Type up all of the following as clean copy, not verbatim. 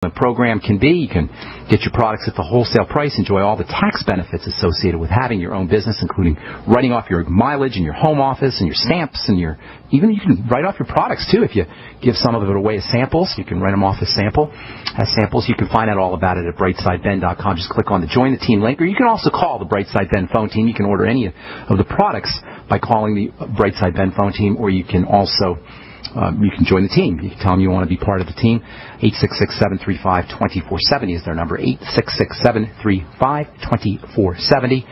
program can be. You can get your products at the wholesale price, enjoy all the tax benefits associated with having your own business, including writing off your mileage in your home office and your stamps and even you can write off your products too. If you give some of it away as samples, you can write them off as samples. You can find out all about it at brightsideben.com. Just click on the Join the Team link, or you can also call the Brightside Ben phone team. You can order any of the products by calling the Brightside Ben phone team, or you can also you can join the team. You can tell them you want to be part of the team. 866-735-2470 is their number. 866-735-2470.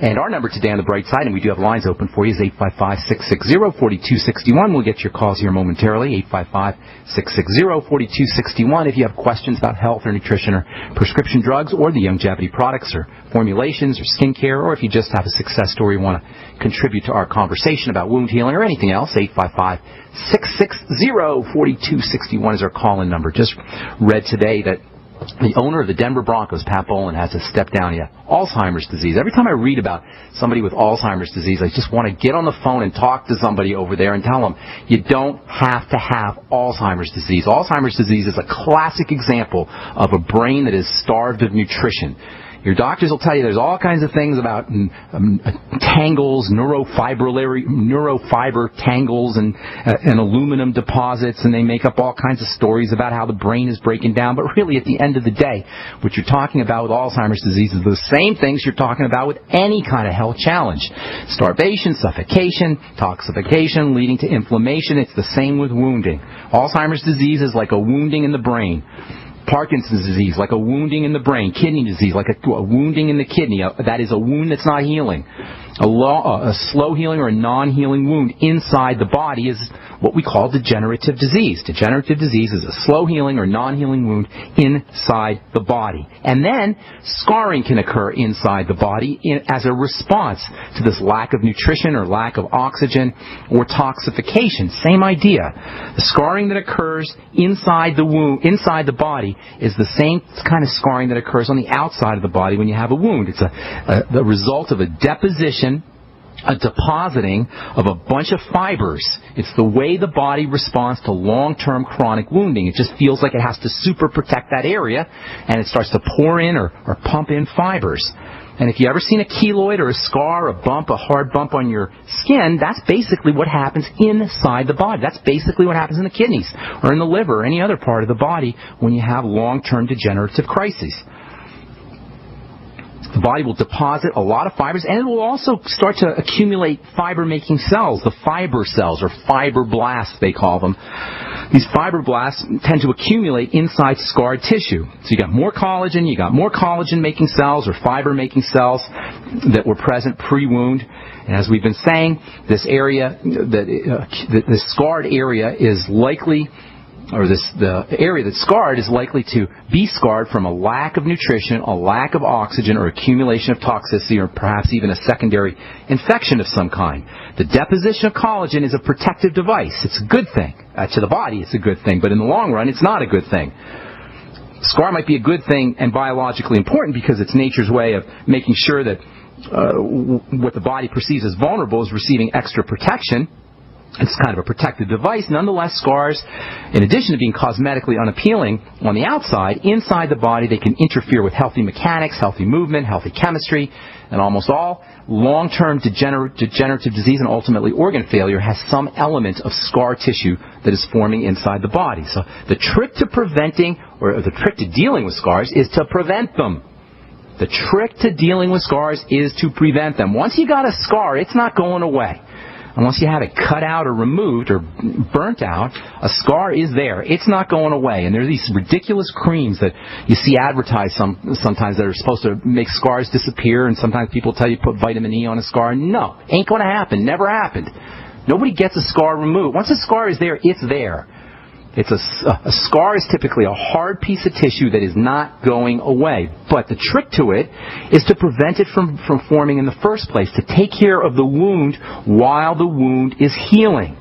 And our number today on the bright side, and we do have lines open for you, is 855-660-4261. We'll get your calls here momentarily. 855-660-4261. If you have questions about health or nutrition or prescription drugs or the longevity products or formulations or skincare, or if you just have a success story you want to contribute to our conversation about wound healing or anything else, 855-660-4261 is our call-in number. Just read today that the owner of the Denver Broncos, Pat Bowlen, has to step down. He had Alzheimer's disease. Every time I read about somebody with Alzheimer's disease, I just want to get on the phone and talk to somebody over there and tell them you don't have to have Alzheimer's disease. Alzheimer's disease is a classic example of a brain that is starved of nutrition. Your doctors will tell you there's all kinds of things about tangles, neurofiber tangles, and aluminum deposits, and they make up all kinds of stories about how the brain is breaking down. But really, at the end of the day, what you're talking about with Alzheimer's disease is the same things you're talking about with any kind of health challenge. Starvation, suffocation, toxification, leading to inflammation. It's the same with wounding. Alzheimer's disease is like a wounding in the brain. Parkinson's disease, like a wounding in the brain. Kidney disease, like a wounding in the kidney. That is a wound that's not healing. A slow healing or a non-healing wound inside the body is what we call degenerative disease. Degenerative disease is a slow healing or non-healing wound inside the body. And then scarring can occur inside the body as a response to this lack of nutrition or lack of oxygen or toxification. Same idea. The scarring that occurs inside the wound, inside the body, is the same kind of scarring that occurs on the outside of the body when you have a wound. It's the result of a deposition, a depositing of a bunch of fibers. It's the way the body responds to long-term chronic wounding. It just feels like it has to super protect that area, and it starts to pour in or pump in fibers. And if you ever seen a keloid or a scar, a bump, a hard bump on your skin, that's basically what happens inside the body. That's basically what happens in the kidneys or in the liver or any other part of the body when you have long-term degenerative crises. The body will deposit a lot of fibers, and it will also start to accumulate fiber-making cells, the fiber cells, or fibroblasts they call them. These fibroblasts tend to accumulate inside scarred tissue. So you got more collagen-making cells or fiber-making cells that were present pre-wound. And as we've been saying, this area, the scarred area is likely, or the area that's scarred is likely to be scarred from a lack of nutrition, a lack of oxygen, or accumulation of toxicity, or perhaps even a secondary infection of some kind. The deposition of collagen is a protective device. It's a good thing. To the body, it's a good thing, but in the long run, it's not a good thing. Scar might be a good thing and biologically important because it's nature's way of making sure that what the body perceives as vulnerable is receiving extra protection. It's kind of a protective device. Nonetheless, scars, in addition to being cosmetically unappealing on the outside, inside the body, they can interfere with healthy mechanics, healthy movement, healthy chemistry, and almost all long-term degenerative disease and ultimately organ failure has some element of scar tissue that is forming inside the body. So the trick to preventing, or the trick to dealing with scars is to prevent them. The trick to dealing with scars is to prevent them. Once you got a scar, it's not going away. Unless you have it cut out or removed or burnt out, a scar is there. It's not going away. And there are these ridiculous creams that you see advertised sometimes that are supposed to make scars disappear, and sometimes people tell you put vitamin E on a scar. No, ain't going to happen. Never happened. Nobody gets a scar removed. Once a scar is there, it's there. A scar is typically a hard piece of tissue that is not going away. But the trick to it is to prevent it from forming in the first place, to take care of the wound while the wound is healing.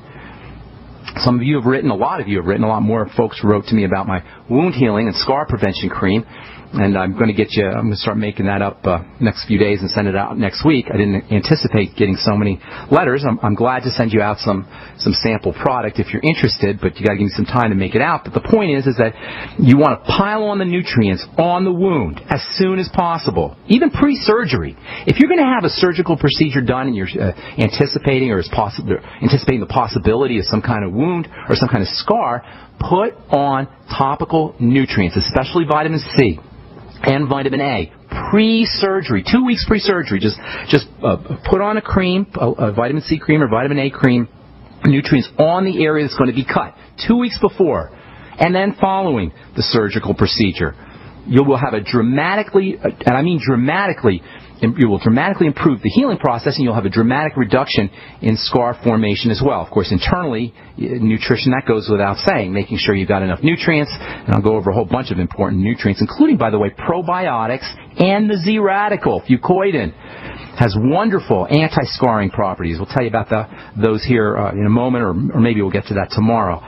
Some of you have written, a lot of you have written, a lot more folks wrote to me about my wound healing and scar prevention cream. And I'm going to start making that up next few days and send it out next week. I didn't anticipate getting so many letters. I'm glad to send you out some sample product if you're interested, but you got to give me some time to make it out. But the point is that you want to pile on the nutrients on the wound as soon as possible, even pre-surgery. If you're going to have a surgical procedure done and you're anticipating the possibility of some kind of wound or some kind of scar, put on topical nutrients, especially vitamin C and vitamin A, pre-surgery, 2 weeks pre-surgery. Just put on a cream, a vitamin C cream or vitamin A cream, nutrients on the area that's going to be cut 2 weeks before, and then following the surgical procedure. You will have a dramatically, and I mean dramatically, you will dramatically improve the healing process, and you'll have a dramatic reduction in scar formation as well. Of course, internally, nutrition, that goes without saying, making sure you've got enough nutrients, and I'll go over a whole bunch of important nutrients, including, by the way, probiotics and the Z-radical, fucoidin. Has wonderful anti-scarring properties. We'll tell you about those here in a moment, or maybe we'll get to that tomorrow.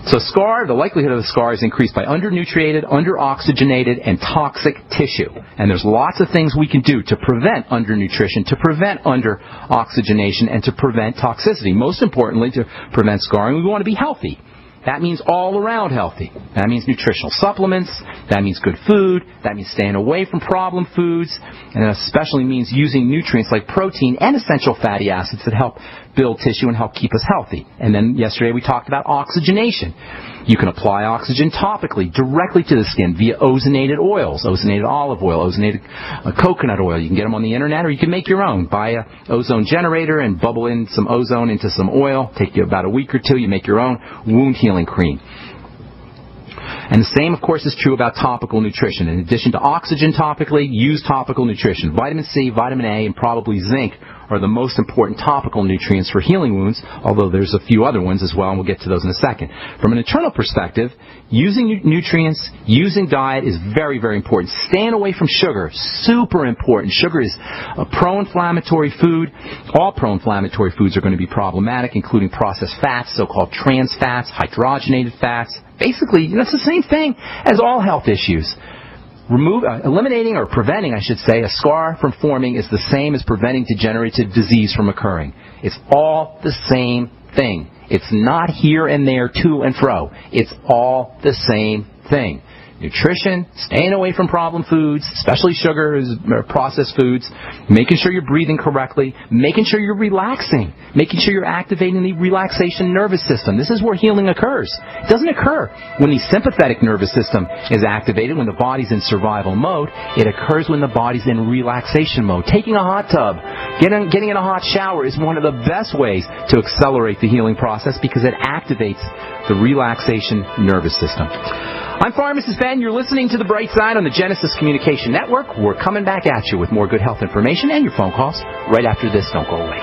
So the likelihood of a scar is increased by undernutriated, under-oxygenated, and toxic tissue. And there's lots of things we can do to prevent undernutrition, to prevent under-oxygenation, and to prevent toxicity. Most importantly, to prevent scarring, we want to be healthy. That means all around healthy. That means nutritional supplements. That means good food. That means staying away from problem foods. And it especially means using nutrients like protein and essential fatty acids that help build tissue and help keep us healthy. And then yesterday we talked about oxygenation. You can apply oxygen topically, directly to the skin via ozonated oils, ozonated olive oil, ozonated coconut oil. You can get them on the internet, or you can make your own. Buy an ozone generator and bubble in some ozone into some oil. Take you about a week or two. You make your own wound healing cream. And the same, of course, is true about topical nutrition. In addition to oxygen topically, use topical nutrition. Vitamin C, vitamin A, and probably zinc are the most important topical nutrients for healing wounds, although there's a few other ones as well, and we'll get to those in a second. From an internal perspective, using nutrients, using diet is very, very important. Staying away from sugar, super important. Sugar is a pro-inflammatory food. All pro-inflammatory foods are going to be problematic, including processed fats, so-called trans fats, hydrogenated fats. Basically, that's the same thing as all health issues. Eliminating or preventing, I should say, a scar from forming is the same as preventing degenerative disease from occurring. It's all the same thing. It's not here and there, to and fro. It's all the same thing. Nutrition, staying away from problem foods, especially sugars or processed foods, making sure you're breathing correctly, making sure you're relaxing, making sure you're activating the relaxation nervous system. This is where healing occurs. It doesn't occur when the sympathetic nervous system is activated, when the body's in survival mode. It occurs when the body's in relaxation mode. Taking a hot tub, getting in a hot shower is one of the best ways to accelerate the healing process because it activates the relaxation nervous system. I'm Pharmacist Ben. You're listening to The Bright Side on the Genesis Communication Network. We're coming back at you with more good health information and your phone calls right after this. Don't go away.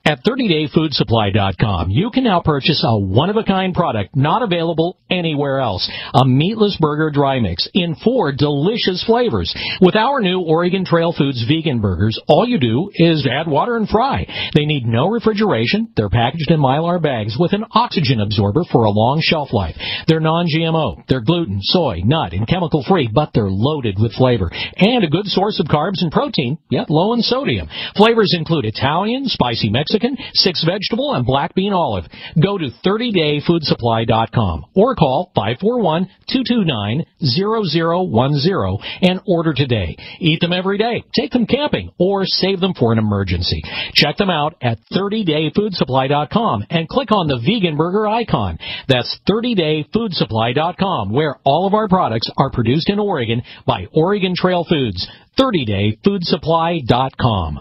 At 30dayfoodsupply.com, you can now purchase a one-of-a-kind product not available anywhere else. A meatless burger dry mix in 4 delicious flavors. With our new Oregon Trail Foods vegan burgers, all you do is add water and fry. They need no refrigeration. They're packaged in Mylar bags with an oxygen absorber for a long shelf life. They're non-GMO. They're gluten, soy, nut, and chemical-free, but they're loaded with flavor. And a good source of carbs and protein, yet low in sodium. Flavors include Italian, spicy Mexican, 6 vegetable, and black bean olive. Go to 30dayfoodsupply.com or call 541-229-0010 and order today. Eat them every day, take them camping, or save them for an emergency. Check them out at 30dayfoodsupply.com and click on the vegan burger icon. That's 30dayfoodsupply.com, where all of our products are produced in Oregon by Oregon Trail Foods. 30dayfoodsupply.com.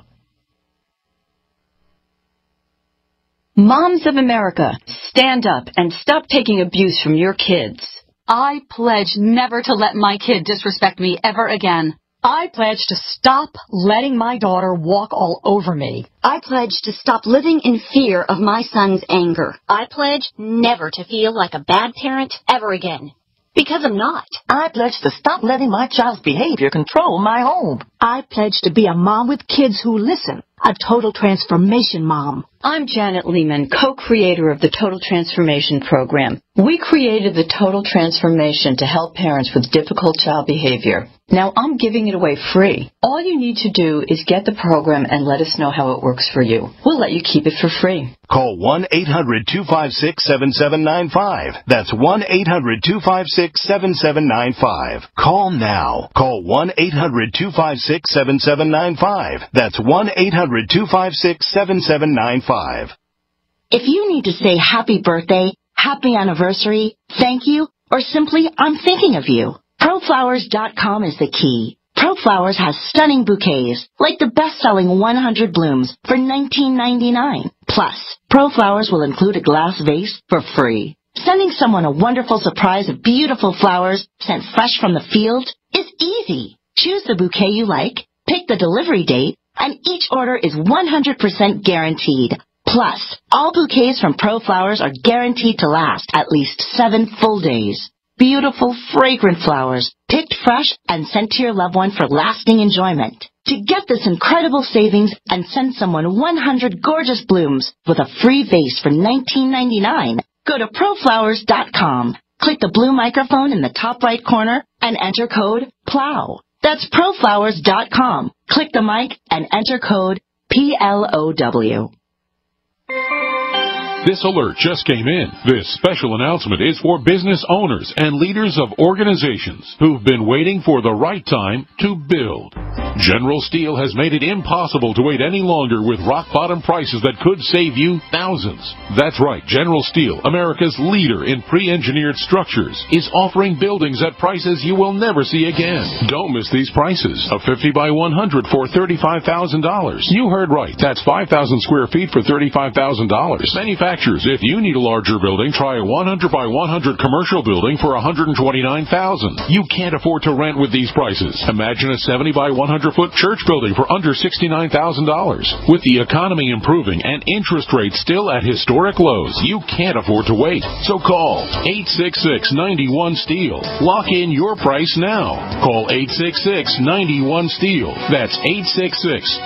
Moms of America, stand up and stop taking abuse from your kids. I pledge never to let my kid disrespect me ever again. I pledge to stop letting my daughter walk all over me. I pledge to stop living in fear of my son's anger. I pledge never to feel like a bad parent ever again. Because I'm not. I pledge to stop letting my child's behavior control my home. I pledge to be a mom with kids who listen, a total transformation mom. I'm Janet Lehman, co-creator of the Total Transformation Program. We created the Total Transformation to help parents with difficult child behavior. Now I'm giving it away free. All you need to do is get the program and let us know how it works for you. We'll let you keep it for free. Call 1-800-256-7795. That's 1-800-256-7795. Call now. Call 1-800-256-7795. That's 1-800-256-7795. If you need to say happy birthday, happy anniversary, thank you, or simply I'm thinking of you, ProFlowers.com is the key. ProFlowers has stunning bouquets, like the best-selling 100 blooms for $19.99. Plus, ProFlowers will include a glass vase for free. Sending someone a wonderful surprise of beautiful flowers sent fresh from the field is easy. Choose the bouquet you like, pick the delivery date, and each order is 100% guaranteed. Plus, all bouquets from ProFlowers are guaranteed to last at least 7 full days. Beautiful, fragrant flowers, picked fresh and sent to your loved one for lasting enjoyment. To get this incredible savings and send someone 100 gorgeous blooms with a free vase for $19.99, go to ProFlowers.com. Click the blue microphone in the top right corner and enter code PLOW. That's ProFlowers.com. Click the mic and enter code PLOW. This alert just came in. This special announcement is for business owners and leaders of organizations who've been waiting for the right time to build. General Steel has made it impossible to wait any longer with rock-bottom prices that could save you thousands. That's right, General Steel, America's leader in pre-engineered structures, is offering buildings at prices you will never see again. Don't miss these prices. A 50 by 100 for $35,000. You heard right. That's 5,000 square feet for $35,000. Manufacturers, if you need a larger building, try a 100 by 100 commercial building for $129,000. You can't afford to rent with these prices. Imagine a 70 by 100-foot church building for under $69,000. With the economy improving and interest rates still at historic lows, you can't afford to wait. So call 866-91-STEEL. Lock in your price now. Call 866-91-STEEL. That's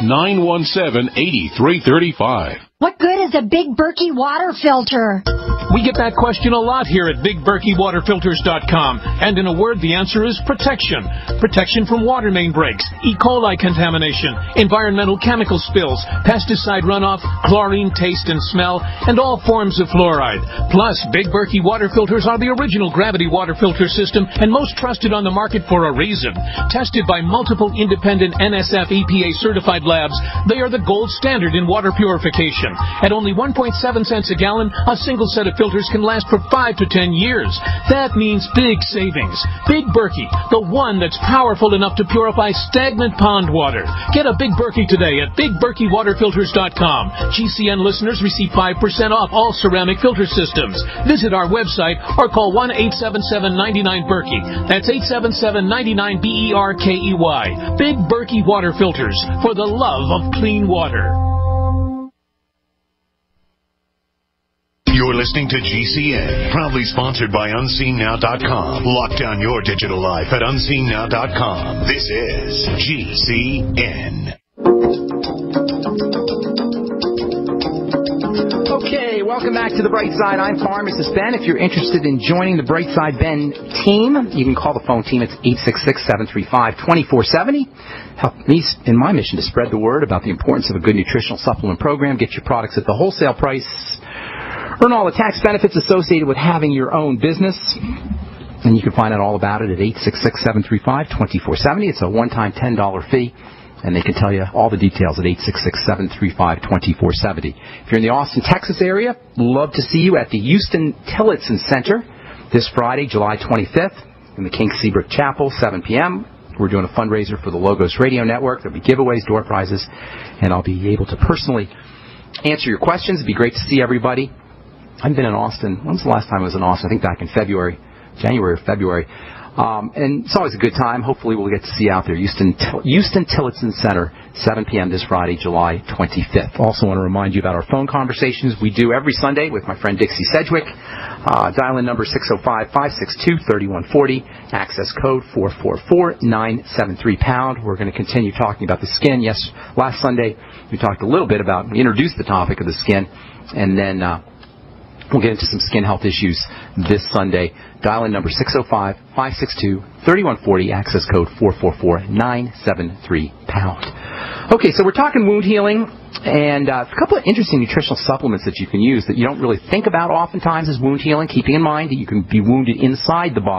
866-917-8335. What good is a Big Berkey water filter? We get that question a lot here at BigBerkeyWaterFilters.com. And in a word, the answer is protection. Protection from water main breaks, E. coli contamination, environmental chemical spills, pesticide runoff, chlorine taste and smell, and all forms of fluoride. Plus, Big Berkey water filters are the original gravity water filter system and most trusted on the market for a reason. Tested by multiple independent NSF EPA certified labs, they are the gold standard in water purification. At only 1.7 cents a gallon, a single set of filters can last for 5 to 10 years. That means big savings. Big Berkey, the one that's powerful enough to purify stagnant pond water. Get a Big Berkey today at BigBerkeyWaterFilters.com. GCN listeners receive 5% off all ceramic filter systems. Visit our website or call 1-877-99-BERKEY. That's 877-99-BERKEY. Big Berkey Water Filters, for the love of clean water. You're listening to GCN, proudly sponsored by UnseenNow.com. Lock down your digital life at UnseenNow.com. This is GCN. Okay, welcome back to The Bright Side. I'm Pharmacist Ben. If you're interested in joining the Bright Side Ben team, you can call the phone team. It's 866-735-2470. Help me in my mission to spread the word about the importance of a good nutritional supplement program. Get your products at the wholesale price. Earn all the tax benefits associated with having your own business. And you can find out all about it at 866-735-2470. It's a one-time $10 fee. And they can tell you all the details at 866-735-2470. If you're in the Austin, Texas area, love to see you at the Houston Tillotson Center this Friday, July 25th, in the King Seabrook Chapel, 7 p.m. We're doing a fundraiser for the Logos Radio Network. There'll be giveaways, door prizes, and I'll be able to personally answer your questions. It'd be great to see everybody. I've been in Austin. When was the last time I was in Austin? I think back in January or February. And it's always a good time. Hopefully we'll get to see you out there. Houston Tillotson Center, 7 p.m. this Friday, July 25th. Also want to remind you about our phone conversations we do every Sunday with my friend Dixie Sedgwick. Dial-in number 605-562-3140. Access code 444-973-POUND. We're going to continue talking about the skin. Yes, last Sunday we introduced the topic of the skin, and then we'll get into some skin health issues this Sunday. Dial-in number 605-562-3140. Access code 444-973-POUND. Okay, so we're talking wound healing, and a couple of interesting nutritional supplements that you can use that you don't really think about oftentimes as wound healing, keeping in mind that you can be wounded inside the body.